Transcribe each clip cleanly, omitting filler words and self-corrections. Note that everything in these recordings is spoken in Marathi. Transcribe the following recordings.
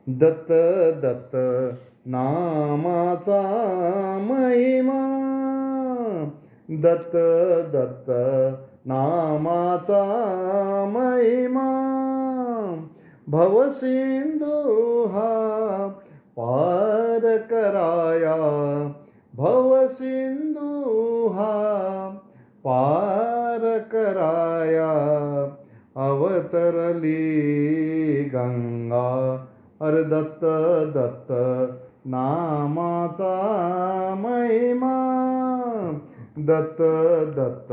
दत्त दत्त नामाचा महिमा, दत्त दत्त नामाचा महिमा, भवसिंधू हा पार कराया, भवसिंधू हा पार कराया, अवतरली गंगा, अरे दत्त दत्त नामाचा महिमा, दत्त दत्त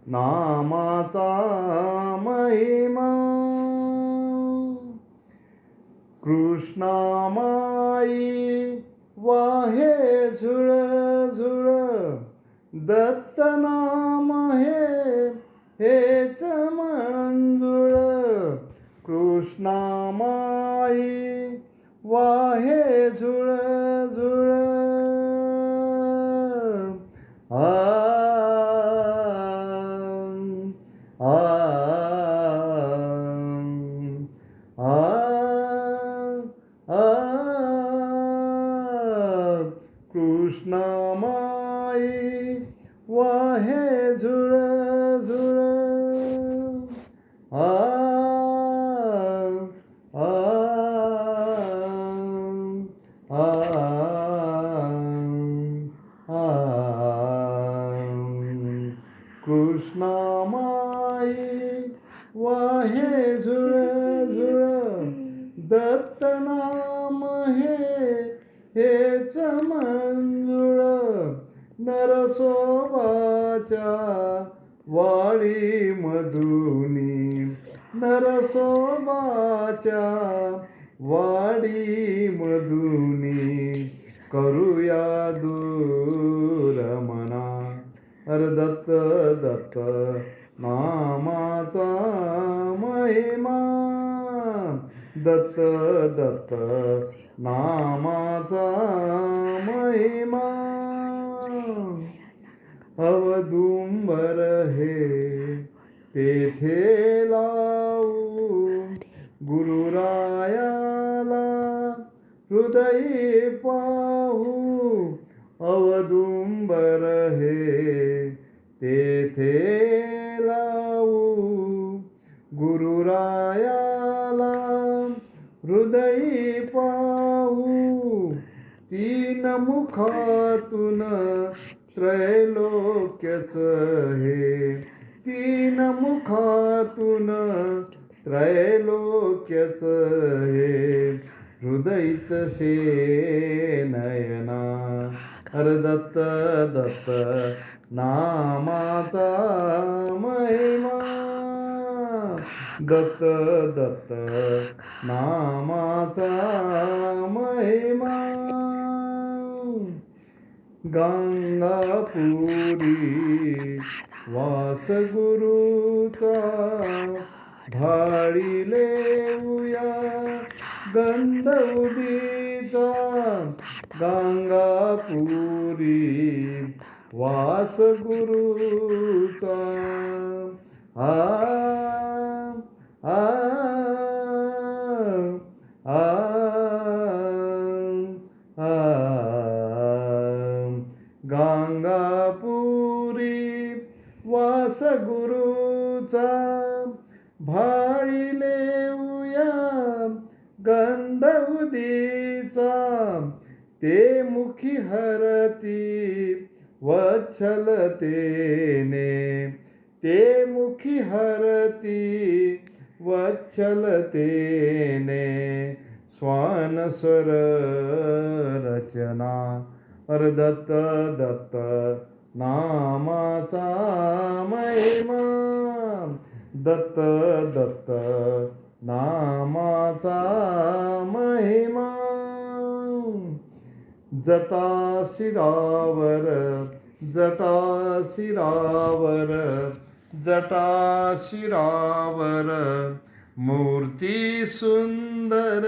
नामाचा महिमा. कृष्णामाई वाहे झुळ झुळ, दत्त नाम हेच मंजुळ, कृष्णामाई वाहे झुळ झुळ. आ आ आ आ कृष्णामाई वाहे झुळ झुळ. आ आ आ आ कृष्णामाई वाहे झुळ झुळ, दत्त नाम हेच मंजुळ, नरसोबाच्या वाडी मधुनी, नरसोबाच्या वाडी मधुनी, करूया दूर मना, अरे दत्त दत्त नामाचा महिमा, दत्त दत्त नामाचा महिमा. अवदुंबर हे तेथे लावू, गुरुरायाला हृदयी पाहू, अवदुंबर हे तेथे लावू, गुरुरायाला हृदयी पाहू, तीन मुखातून त्रैलोक्यच हे, तीन मुखातून त्रैलोक्यच हे, हृदयित से नयना, हर दत्त दत्त नामाचा महिमा, दत्त दत्त नामाचा महिमा. गंगापुरी वास गुरुचा, भाळी लेऊया गंध उदीचा, गंगापुरी वास गुरुचा. आ आ आ आ गंगापुरी वास गुरुचा, भाळी लेऊया गंध उदीचा, ते मुखी हरती वच्छलतेने, ते मुखी हरती वच्छलतेने, स्वानस्वर रचना, अरे दत्त दत्त नामाचा महिमा, दत्त दत्त नामाचा महिमा. जटा शिरावर, जटा शिरावर, जटा शिरावर, मूर्ती सुंदर,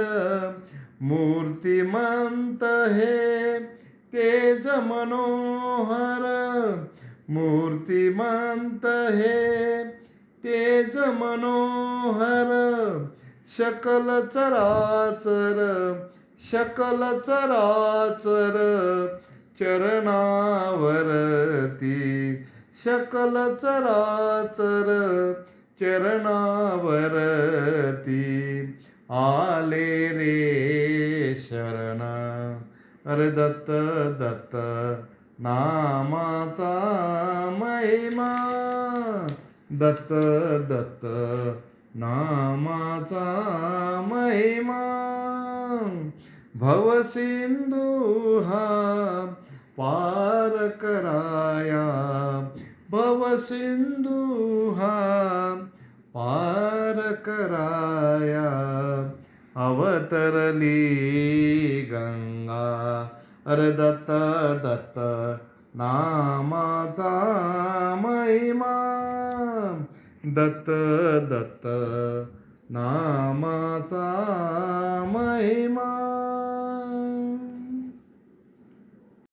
मूर्तिमंत हे तेज मनोहर, मूर्तिमंत हे तेज मनोहर, शकल चराचर शकल चराचर चरणावरती शकल चराचर चरणावरती आले रे शरण अरे दत्त दत्त नामाचा महिमा दत्त दत्त नामाचा महिमा भवसिंधू हा पार कराया भवसिंधू हा पार कराया अवतरली गंगा अरे दत्त दत्त नामाचा महिमा दत्त दत्त नामाचा